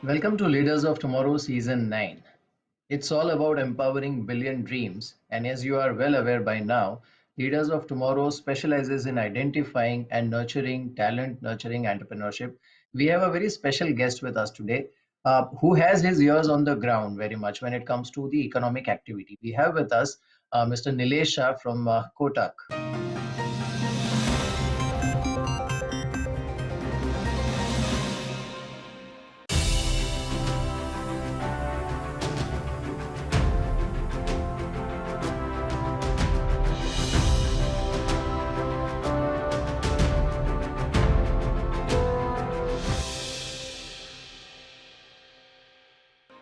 Welcome to Leaders of Tomorrow Season 9. It's all about empowering billion dreams, and as you are well aware by now, Leaders of Tomorrow specializes in identifying and nurturing talent, nurturing entrepreneurship. We have a very special guest with us today who has his ears on the ground very much when it comes to the economic activity. We have with us Mr. Nilesh Shah from Kotak.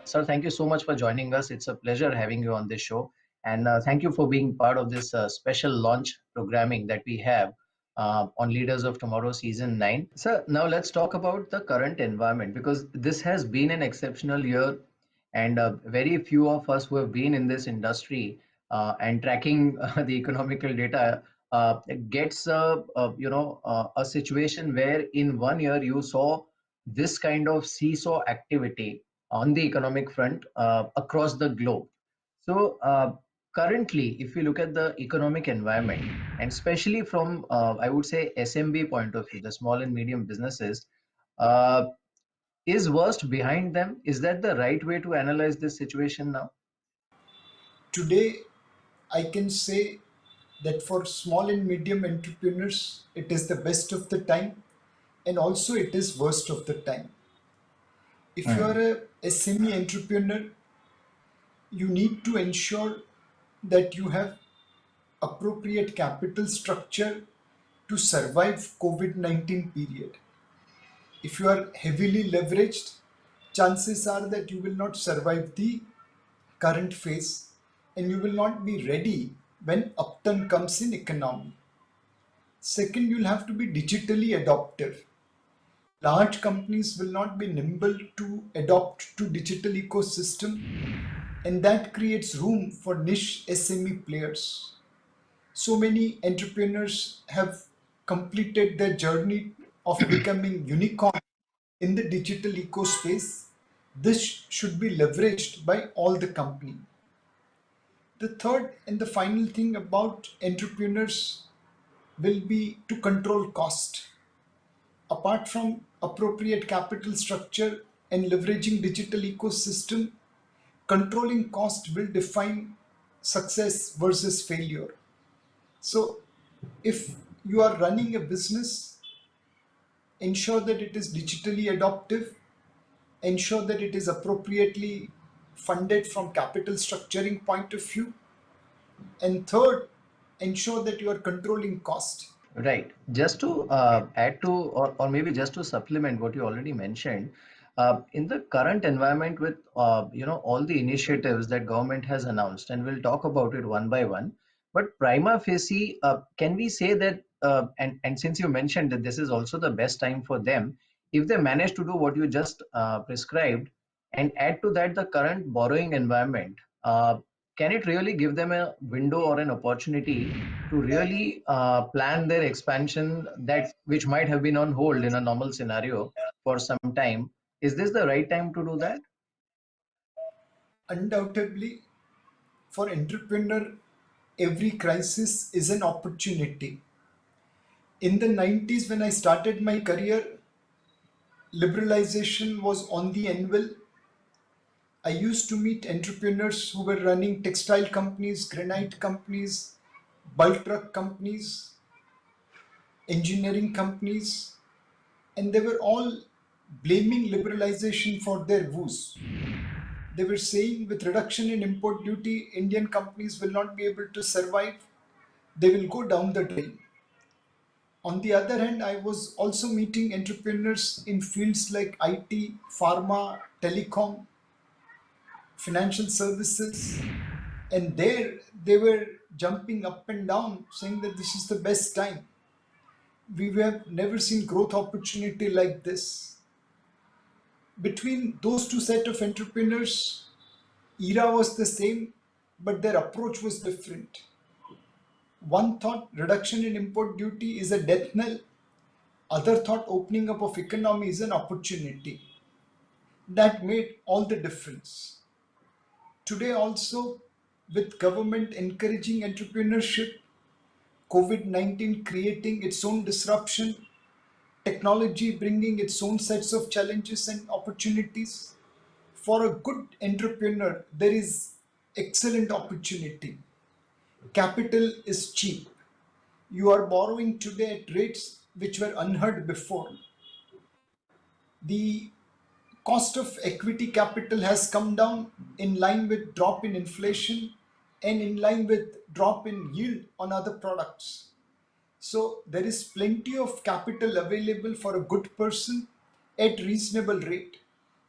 Sir, thank you so much for joining us. It's a pleasure having you on this show. And thank you for being part of this special launch programming that we have on Leaders of Tomorrow Season 9. Sir, now let's talk about the current environment because this has been an exceptional year, and very few of us who have been in this industry and tracking the economical data gets a situation where in 1 year you saw this kind of seesaw activity on the economic front across the globe. So, currently, if you look at the economic environment, and especially from, I would say, SMB point of view, the small and medium businesses, uh, is worst behind them? Is that the right way to analyze this situation now? Today, I can say that for small and medium entrepreneurs, it is the best of the time and also it is worst of the time. If you are Hmm. a SME entrepreneur, you need to ensure that you have appropriate capital structure to survive COVID-19 period. If you are heavily leveraged, chances are that you will not survive the current phase and you will not be ready when upturn comes in economy. Second, you'll have to be digitally adaptive. Large companies will not be nimble to adopt to digital ecosystem, and that creates room for niche SME players. So many entrepreneurs have completed their journey of becoming unicorn in the digital eco space. This should be leveraged by all the company. The third and the final thing about entrepreneurs will be to control cost. Apart from appropriate capital structure and leveraging digital ecosystem, controlling cost will define success versus failure. So if you are running a business, ensure that it is digitally adaptive, ensure that it is appropriately funded from capital structuring point of view, and third, ensure that you are controlling cost. Right. Just to add to, or maybe just to supplement what you already mentioned, in the current environment with all the initiatives that government has announced, and we'll talk about it one by one. But prima facie, can we say that, and since you mentioned that this is also the best time for them, if they manage to do what you just prescribed, and add to that the current borrowing environment, can it really give them a window or an opportunity to really plan their expansion that which might have been on hold in a normal scenario for some time? Is this the right time to do that? Undoubtedly, for entrepreneur, every crisis is an opportunity. In the 90s, when I started my career, liberalization was on the anvil. I used to meet entrepreneurs who were running textile companies, granite companies, bulk truck companies, engineering companies, and they were all blaming liberalization for their woes. They were saying with reduction in import duty, Indian companies will not be able to survive. They will go down the drain. On the other hand, I was also meeting entrepreneurs in fields like IT, pharma, telecom, financial services, and there they were jumping up and down saying that this is the best time. We have never seen growth opportunity like this. Between those two set of entrepreneurs, era was the same, but their approach was different. One thought reduction in import duty is a death knell. Other thought opening up of economy is an opportunity. That made all the difference. Today also, with government encouraging entrepreneurship, COVID-19 creating its own disruption, technology bringing its own sets of challenges and opportunities, for a good entrepreneur, there is excellent opportunity. Capital is cheap. You are borrowing today at rates which were unheard before. The cost of equity capital has come down in line with drop in inflation and in line with drop in yield on other products. So there is plenty of capital available for a good person at reasonable rate.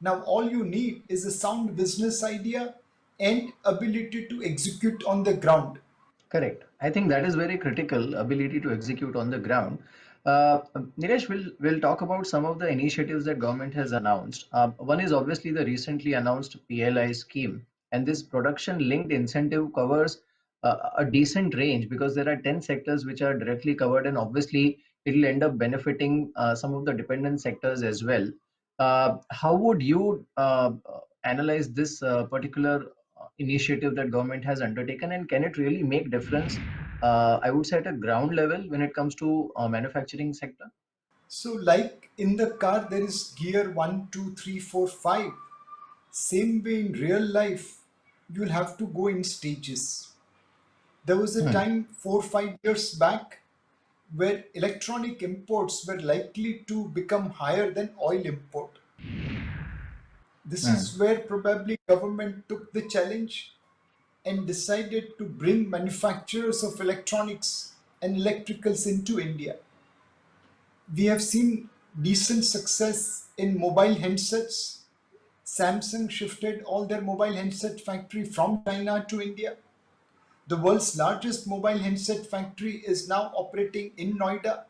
Now all you need is a sound business idea and ability to execute on the ground. Correct. I think that is very critical, ability to execute on the ground. Nilesh, will talk about some of the initiatives that government has announced. One is obviously the recently announced PLI scheme, and this production-linked incentive covers a decent range because there are 10 sectors which are directly covered, and obviously it will end up benefiting some of the dependent sectors as well. How would you analyze this particular initiative that government has undertaken, and can it really make difference, I would say, at a ground level when it comes to manufacturing sector? So like in the car there is gear one, 2, 3, 4, 5. Same way in real life, you'll have to go in stages. There was a Hmm. time 4 or 5 years back where electronic imports were likely to become higher than oil import. This Hmm. is where probably government took the challenge and decided to bring manufacturers of electronics and electricals into India. We have seen decent success in mobile handsets. Samsung shifted all their mobile handset factory from China to India. The world's largest mobile handset factory is now operating in Noida.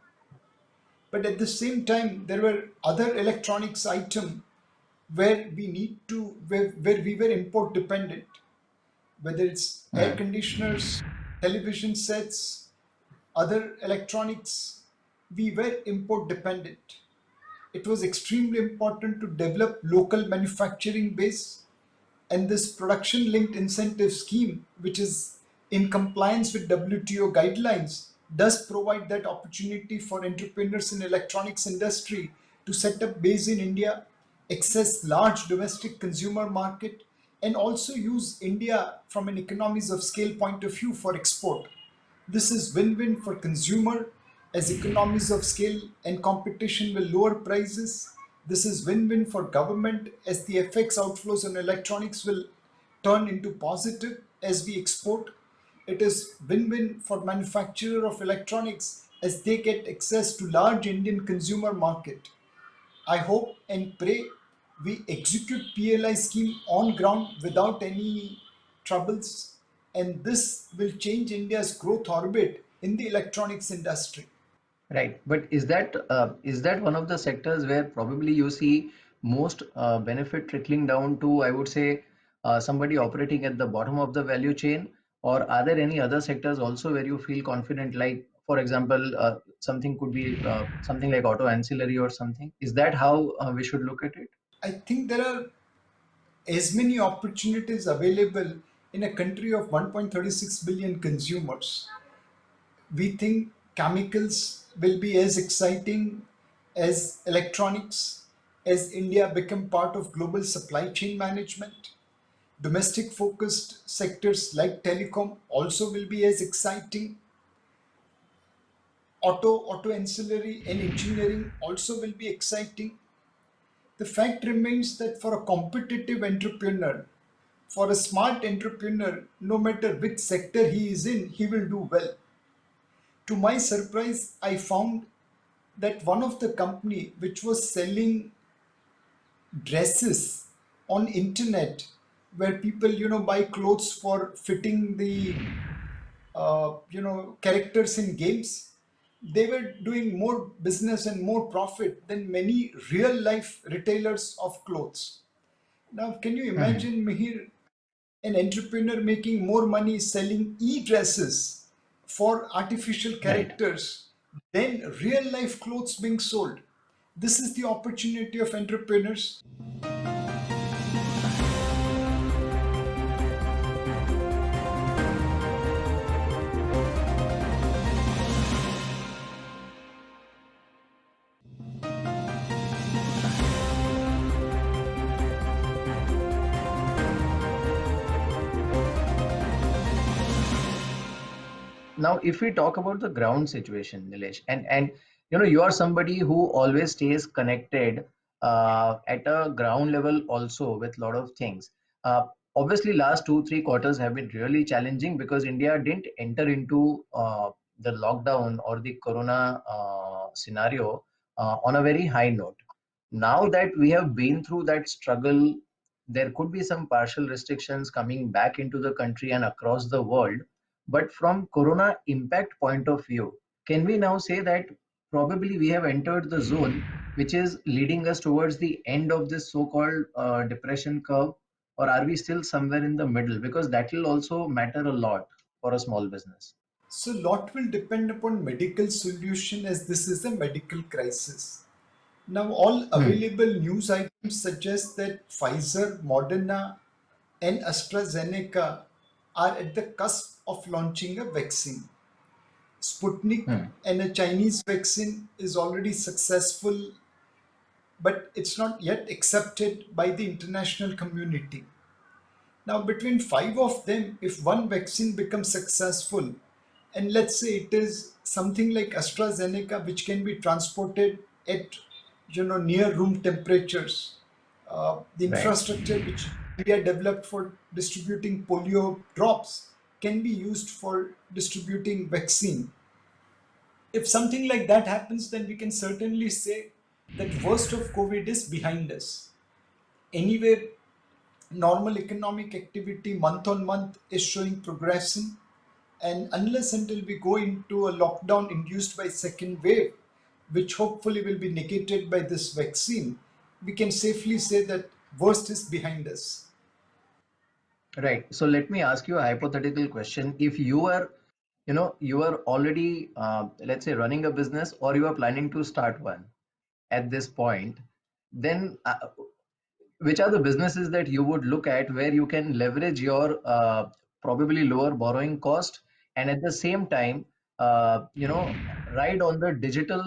But at the same time, there were other electronics items where we were import dependent, whether it's air Hmm. conditioners, television sets, other electronics, we were import dependent. It was extremely important to develop local manufacturing base, and this production linked incentive scheme, which is in compliance with WTO guidelines, does provide that opportunity for entrepreneurs in electronics industry to set up base in India, access large domestic consumer market, and also use India from an economies of scale point of view for export. This is win-win for consumer as economies of scale and competition will lower prices. This is win-win for government as the FX outflows on electronics will turn into positive as we export. It is win-win for manufacturer of electronics as they get access to large Indian consumer market. I hope and pray we execute PLI scheme on ground without any troubles, and this will change India's growth orbit in the electronics industry. Right, but is that one of the sectors where probably you see most benefit trickling down to, I would say, somebody operating at the bottom of the value chain, or are there any other sectors also where you feel confident, like, for example, something could be something like auto ancillary or something? Is that how we should look at it? I think there are as many opportunities available in a country of 1.36 billion consumers. We think chemicals will be as exciting as electronics as India become part of global supply chain management. Domestic focused sectors like telecom also will be as exciting. Auto ancillary and engineering also will be exciting. The fact remains that for a competitive entrepreneur, for a smart entrepreneur, no matter which sector he is in, he will do well. To my surprise, I found that one of the company which was selling dresses on internet, where people buy clothes for fitting the characters in games, they were doing more business and more profit than many real life retailers of clothes. Now can you Mhm. imagine, Mihir, an entrepreneur making more money selling e-dresses for artificial Right. characters than real life clothes being sold? This is the opportunity of entrepreneurs. Now, if we talk about the ground situation, Nilesh, and you are somebody who always stays connected at a ground level also with a lot of things. Uh, Obviously, last 2 3 quarters have been really challenging because India didn't enter into the lockdown or the corona scenario on a very high note. Now that we have been through that struggle, there could be some partial restrictions coming back into the country and across the world. But from corona impact point of view, can we now say that probably we have entered the zone which is leading us towards the end of this so-called depression curve, or are we still somewhere in the middle? Because that will also matter a lot for a small business. So, lot will depend upon medical solution as this is a medical crisis. Now, all Hmm. available news items suggest that Pfizer, Moderna, and AstraZeneca are at the cusp of launching a vaccine. Sputnik Hmm. and a Chinese vaccine is already successful, but it's not yet accepted by the international community. Now, between five of them, if one vaccine becomes successful, and let's say it is something like AstraZeneca, which can be transported at near room temperatures, the Right. infrastructure which India developed for distributing polio drops can be used for distributing vaccine. If something like that happens, then we can certainly say that worst of COVID is behind us. Anyway, normal economic activity month on month is showing progression, and unless until we go into a lockdown induced by second wave, which hopefully will be negated by this vaccine, we can safely say that worst is behind us. Right. So let me ask you a hypothetical question. If you are, you are already, let's say, running a business or you are planning to start one at this point, then which are the businesses that you would look at where you can leverage your probably lower borrowing cost and at the same time, ride on the digital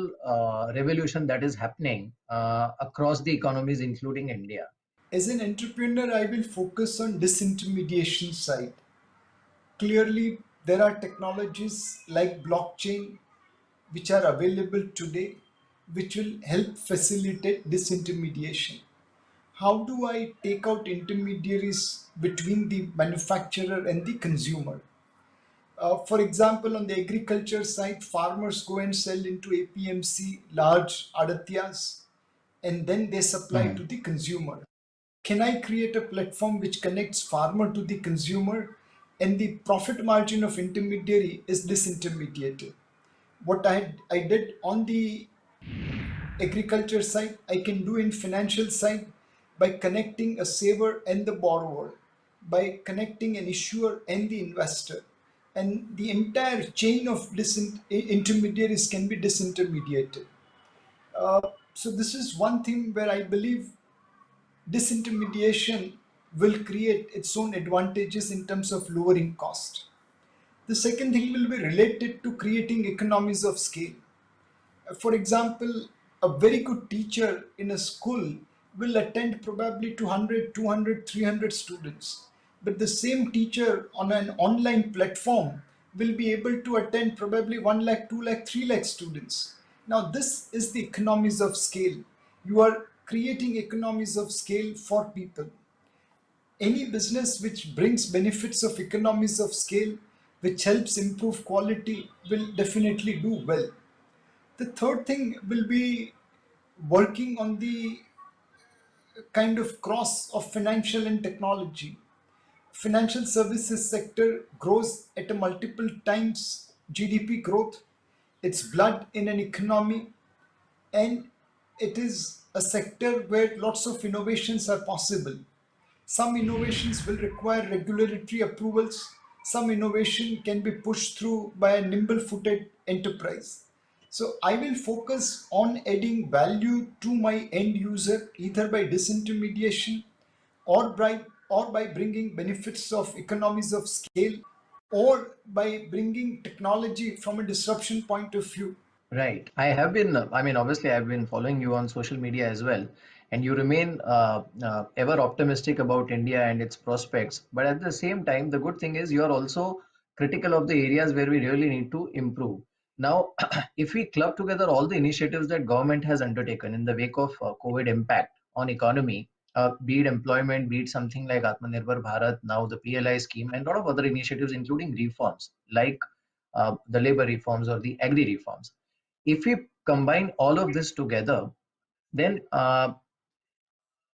revolution that is happening across the economies, including India? As an entrepreneur, I will focus on disintermediation side. Clearly, there are technologies like blockchain which are available today which will help facilitate disintermediation. How do I take out intermediaries between the manufacturer and the consumer? For example, on the agriculture side, farmers go and sell into APMC, large adatyas, and then they supply to Hmm. the consumer. Can I create a platform which connects farmer to the consumer and the profit margin of intermediary is disintermediated? What I did on the agriculture side, I can do in financial side by connecting a saver and the borrower, by connecting an issuer and the investor. And the entire chain of intermediaries can be disintermediated. So this is one thing where I believe disintermediation will create its own advantages in terms of lowering cost. The second thing will be related to creating economies of scale. For example, a very good teacher in a school will attend probably 200, 200, 300 students. But the same teacher on an online platform will be able to attend probably 1 lakh, 2 lakh, 3 lakh students. Now, this is the economies of scale. You are creating economies of scale for people. Any business which brings benefits of economies of scale, which helps improve quality, will definitely do well. The third thing will be working on the kind of cross of financial and technology. Financial services sector grows at a multiple times GDP growth. It's blood in an economy, and it is a sector where lots of innovations are possible. Some innovations will require regulatory approvals. Some innovation can be pushed through by a nimble footed enterprise. So I will focus on adding value to my end user either by disintermediation or by bringing benefits of economies of scale or by bringing technology from a disruption point of view. Right. I have been, I mean, obviously, I've been following you on social media as well, and you remain ever optimistic about India and its prospects. But at the same time, the good thing is you're also critical of the areas where we really need to improve. Now, if we club together all the initiatives that government has undertaken in the wake of COVID impact on economy, be it employment, be it something like Atmanirbhar Bharat, now the PLI scheme, and a lot of other initiatives, including reforms like the labor reforms or the agri reforms. If we combine all of this together, then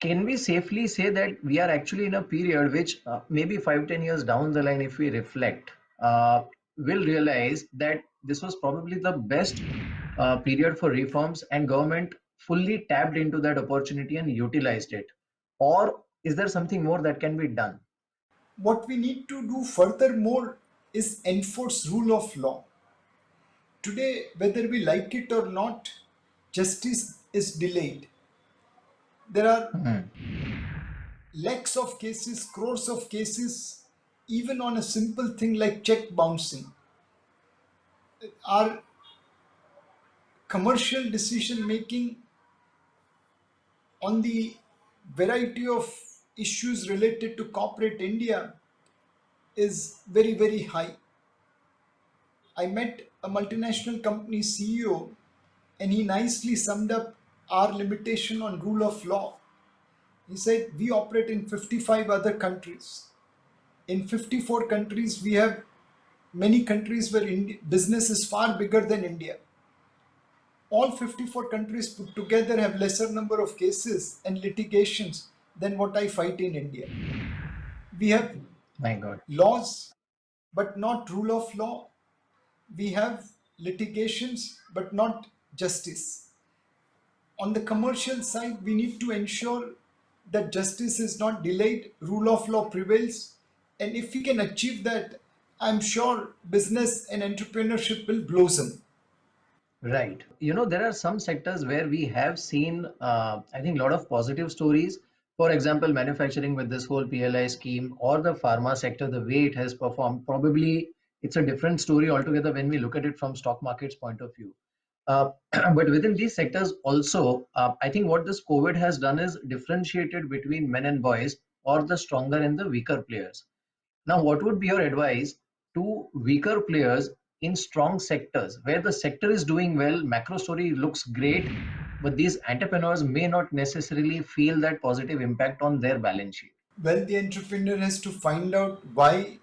can we safely say that we are actually in a period which maybe 5, 10 years down the line, if we reflect, we'll realize that this was probably the best period for reforms and government fully tapped into that opportunity and utilized it? Or is there something more that can be done? What we need to do furthermore is enforce rule of law. Today, whether we like it or not, justice is delayed. There are Hmm. lakhs of cases, crores of cases, even on a simple thing like check bouncing. Our commercial decision making on the variety of issues related to corporate India is very, very high. I met a multinational company CEO and he nicely summed up our limitation on rule of law. He said, we operate in 55 other countries. In 54 countries, we have many countries where business is far bigger than India. All 54 countries put together have lesser number of cases and litigations than what I fight in India. We have My God. laws, but not rule of law. We have litigations, but not justice. On the commercial side, we need to ensure that justice is not delayed, rule of law prevails. And if we can achieve that, I'm sure business and entrepreneurship will blossom. Right. There are some sectors where we have seen, I think, a lot of positive stories. For example, manufacturing with this whole PLI scheme or the pharma sector, the way it has performed, probably it's a different story altogether when we look at it from stock market's point of view. But within these sectors also, I think what this COVID has done is differentiated between men and boys or the stronger and the weaker players. Now, what would be your advice to weaker players in strong sectors where the sector is doing well, macro story looks great, but these entrepreneurs may not necessarily feel that positive impact on their balance sheet? Well, the entrepreneur has to find out why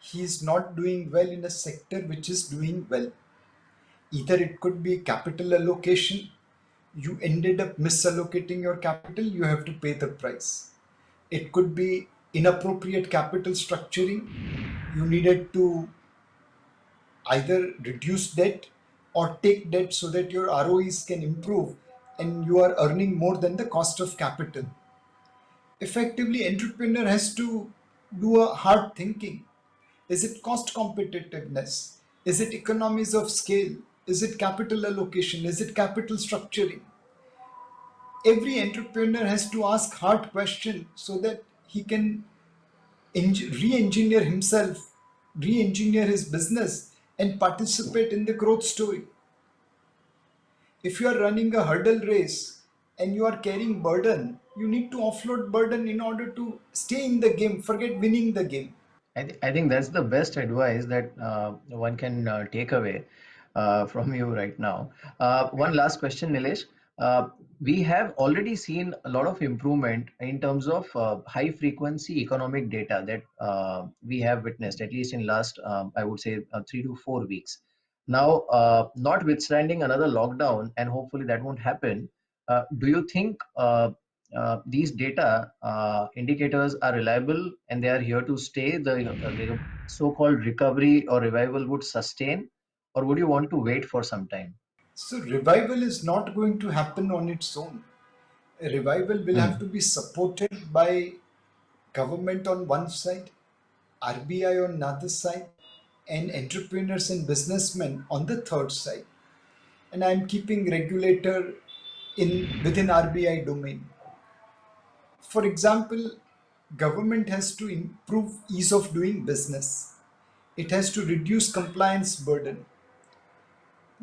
he is not doing well in a sector which is doing well. Either it could be capital allocation, you ended up misallocating your capital, you have to pay the price. It could be inappropriate capital structuring, you needed to either reduce debt or take debt so that your ROEs can improve and you are earning more than the cost of capital. Effectively, entrepreneur has to do a hard thinking. Is it cost competitiveness? Is it economies of scale? Is it capital allocation? Is it capital structuring? Every entrepreneur has to ask hard questions so that he can re-engineer himself, re-engineer his business, and participate in the growth story. If you are running a hurdle race and you are carrying burden, you need to offload burden in order to stay in the game. Forget winning the game. I think that's the best advice that one can take away from you right now. One last question, Nilesh. Uh, we have already seen a lot of improvement in terms of high frequency economic data that we have witnessed, at least in last, I would say, 3 to 4 weeks. Now, notwithstanding another lockdown, and hopefully that won't happen, do you think these data indicators are reliable and they are here to stay? The so-called recovery or revival would sustain, or would you want to wait for some time? So, revival is not going to happen on its own. A revival will have to Hmm. be supported by government on one side, RBI on another side, and entrepreneurs and businessmen on the third side. And I'm keeping regulator in within RBI domain. For example, government has to improve ease of doing business. It has to reduce compliance burden.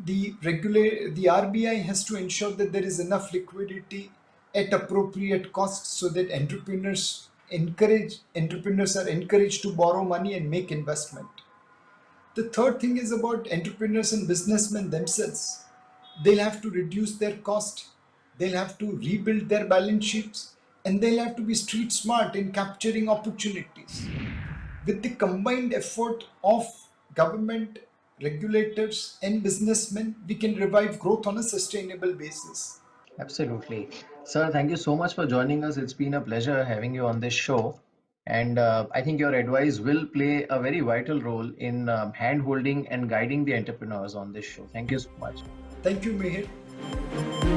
The RBI has to ensure that there is enough liquidity at appropriate cost so that entrepreneurs are encouraged to borrow money and make investment. The third thing is about entrepreneurs and businessmen themselves. They'll have to reduce their cost, they'll have to rebuild their balance sheets, and they'll have to be street smart in capturing opportunities. With the combined effort of government, regulators, and businessmen, we can revive growth on a sustainable basis. Absolutely. Sir, thank you so much for joining us. It's been a pleasure having you on this show. And I think your advice will play a very vital role in hand holding and guiding the entrepreneurs on this show. Thank you so much. Thank you, Mehir.